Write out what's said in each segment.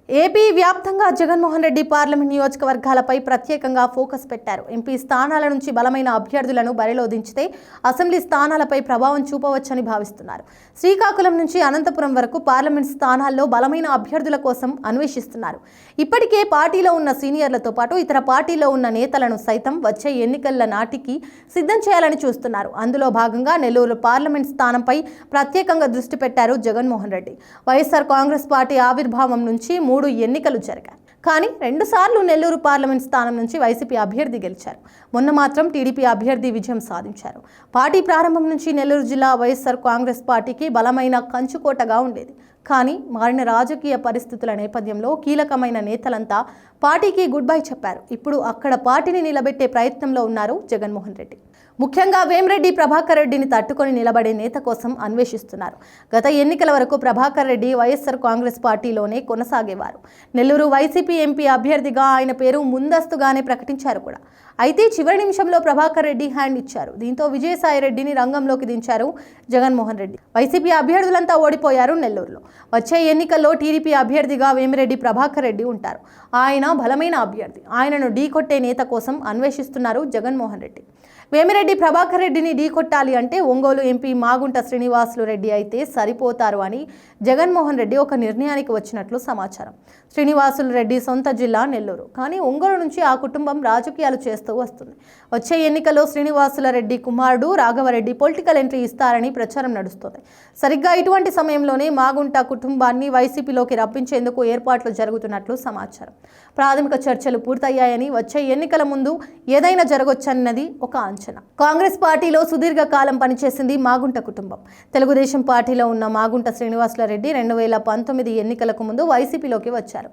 AP వ్యాప్తంగా Jaganmohan Reddy parliament నియోజకవర్గాలపై ప్రత్యేకంగా focus పెట్టారు. ఎంపీ స్థానాల నుంచి బలమైన అభ్యర్థులను బరిలో దించితే అసెంబ్లీ స్థానాలపై ప్రభావం చూపవచ్చని భావిస్తున్నారు. శ్రీకాకుళం నుంచి అనంతపురం వరకు పార్లమెంట్ స్థానాల్లో బలమైన అభ్యర్థుల కోసం అన్వేషిస్తున్నారు. ఇప్పటికే పార్టీలో ఉన్న సీనియర్లతో పాటు ఇతర పార్టీలో ఉన్న నేతలను సైతం వచ్చే ఎన్నికల నాటికి సిద్ధం చేయాలని చూస్తున్నారు. అందులో భాగంగా నెల్లూరు పార్లమెంట్ స్థానంపై ప్రత్యేకంగా దృష్టి పెట్టారు జగన్మోహన్ రెడ్డి. వైఎస్ఆర్ కాంగ్రెస్ పార్టీ ఆవిర్భావం నుంచి 3 ఎన్నికలు జరిగాయి. కానీ 2 సార్లు నెల్లూరు పార్లమెంట్ స్థానం నుంచి వైసీపీ అభ్యర్థి గెలిచారు. మొన్న మాత్రం టీడీపీ అభ్యర్థి విజయం సాధించారు. పార్టీ ప్రారంభం నుంచి నెల్లూరు జిల్లా వైఎస్ఆర్ కాంగ్రెస్ పార్టీకి బలమైన కంచుకోటగా ఉండేది. కానీ మారిన రాజకీయ పరిస్థితుల నేపథ్యంలో కీలకమైన నేతలంతా పార్టీకి గుడ్ బై చెప్పారు. ఇప్పుడు అక్కడ పార్టీని నిలబెట్టే ప్రయత్నంలో ఉన్నారు జగన్మోహన్ రెడ్డి. ముఖ్యంగా వేమిరెడ్డి ప్రభాకర్ రెడ్డిని తట్టుకొని నిలబడే నేత కోసం అన్వేషిస్తున్నారు. గత ఎన్నికల వరకు ప్రభాకర్ రెడ్డి వైఎస్ఆర్ కాంగ్రెస్ పార్టీలోనే కొనసాగేవారు. నెల్లూరు వైసీపీ ఎంపీ అభ్యర్థిగా ఆయన పేరు ముందస్తుగానే ప్రకటించారు కూడా. అయితే చివరి నిమిషంలో ప్రభాకర్ రెడ్డి హ్యాండ్ ఇచ్చారు. దీంతో విజయసాయి రెడ్డిని రంగంలోకి దించారు జగన్మోహన్ రెడ్డి. వైసీపీ అభ్యర్థులంతా ఓడిపోయారు నెల్లూరులో. వచ్చే ఎన్నికల్లో టీడీపీ అభ్యర్థిగా వేమిరెడ్డి ప్రభాకర్ రెడ్డి ఉంటారు. ఆయన బలమైన అభ్యర్థి. ఆయనను ఢీకొట్టే నేత కోసం అన్వేషిస్తున్నారు జగన్మోహన్ రెడ్డి. వేమిరెడ్డి ప్రభాకర్ రెడ్డిని ఢీకొట్టాలి అంటే ఒంగోలు ఎంపీ మాగుంట శ్రీనివాసులు రెడ్డి అయితే సరిపోతారు అని జగన్మోహన్ రెడ్డి ఒక నిర్ణయానికి వచ్చినట్లు సమాచారం. శ్రీనివాసులు రెడ్డి సొంత జిల్లా నెల్లూరు, కానీ ఒంగోలు నుంచి ఆ కుటుంబం రాజకీయాలు చేస్తూ వస్తుంది. వచ్చే ఎన్నికల్లో శ్రీనివాసుల రెడ్డి కుమారుడు రాఘవరెడ్డి పొలిటికల్ ఎంట్రీ ఇస్తారని ప్రచారం నడుస్తోంది. సరిగ్గా ఇటువంటి సమయంలోనే మాగుంట కుటుంబాన్ని వైసీపీలోకి రప్పించేందుకు ఏర్పాట్లు జరుగుతున్నట్లు సమాచారం. ప్రాథమిక చర్చలు పూర్తయ్యాయని, వచ్చే ఎన్నికల ముందు ఏదైనా జరగొచ్చన్నది ఒక అంచనా. కాంగ్రెస్ పార్టీలో సుదీర్ఘకాలం పనిచేసింది మాగుంట కుటుంబం. తెలుగుదేశం పార్టీలో ఉన్న మాగుంట శ్రీనివాసుల రెడ్డి 2019 ఎన్నికలకు ముందు వైసీపీలోకి వచ్చారు.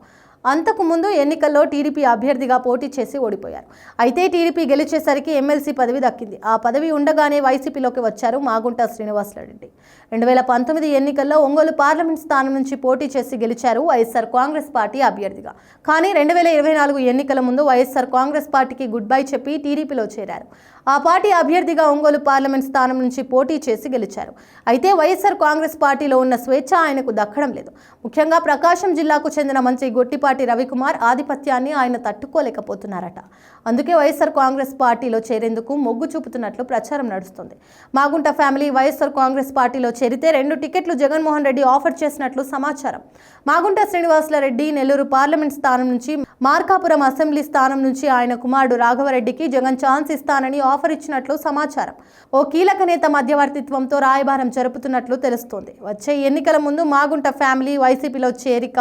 అంతకు ముందు ఎన్నికల్లో టీడీపీ అభ్యర్థిగా పోటీ చేసి ఓడిపోయారు. అయితే టీడీపీ గెలిచేసరికి ఎమ్మెల్సీ పదవి దక్కింది. ఆ పదవి ఉండగానే వైసీపీలోకి వచ్చారు మాగుంట శ్రీనివాసుల రెడ్డి. 2019 ఎన్నికల్లో ఒంగోలు పార్లమెంట్ స్థానం నుంచి పోటీ చేసి గెలిచారు వైఎస్ఆర్ కాంగ్రెస్ పార్టీ అభ్యర్థిగా. కానీ 2024 ఎన్నికల ముందు వైఎస్ఆర్ కాంగ్రెస్ పార్టీకి గుడ్ బై చెప్పి టీడీపీలో చేరారు. ఆ పార్టీ అభ్యర్థిగా ఒంగోలు పార్లమెంట్ స్థానం నుంచి పోటీ చేసి గెలిచారు. అయితే వైఎస్ఆర్ కాంగ్రెస్ పార్టీలో ఉన్న స్వేచ్ఛ ఆయనకు దక్కడం లేదు. ముఖ్యంగా ప్రకాశం జిల్లాకు చెందిన మంత్రి గొట్టిపాటి రవికుమార్ ఆధిపత్యాన్ని ఆయన తట్టుకోలేకపోతున్నారట. అందుకే వైఎస్ఆర్ కాంగ్రెస్ పార్టీలో చేరేందుకు మొగ్గు చూపుతున్నట్లు ప్రచారం నడుస్తుంది. మాగుంట ఫ్యామిలీ వైఎస్ఆర్ కాంగ్రెస్ పార్టీలో చేరితే 2 టికెట్లు జగన్మోహన్ రెడ్డి ఆఫర్ చేసినట్లు సమాచారం. మాగుంట శ్రీనివాసుల రెడ్డి నెల్లూరు పార్లమెంట్ స్థానం నుంచి, మార్కాపురం అసెంబ్లీ స్థానం నుంచి ఆయన కుమారుడు రాఘవరెడ్డికి జగన్ ఛాన్స్ ఇస్తానని ఆఫర్ ఇచ్చినట్లు సమాచారం. ఓ కీలక నేత మధ్యవర్తిత్వంతో రాయబారం జరుపుతున్నట్లు తెలుస్తోంది. వచ్చే ఎన్నికల ముందు మాగుంట ఫ్యామిలీ వైసీపీలో చేరిక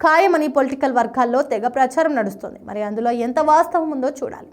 ఖాయమని పొలిటికల్ వర్గాల్లో తెగ ప్రచారం నడుస్తోంది. మరి అందులో ఎంత వాస్తవం ఉందో చూడాలి.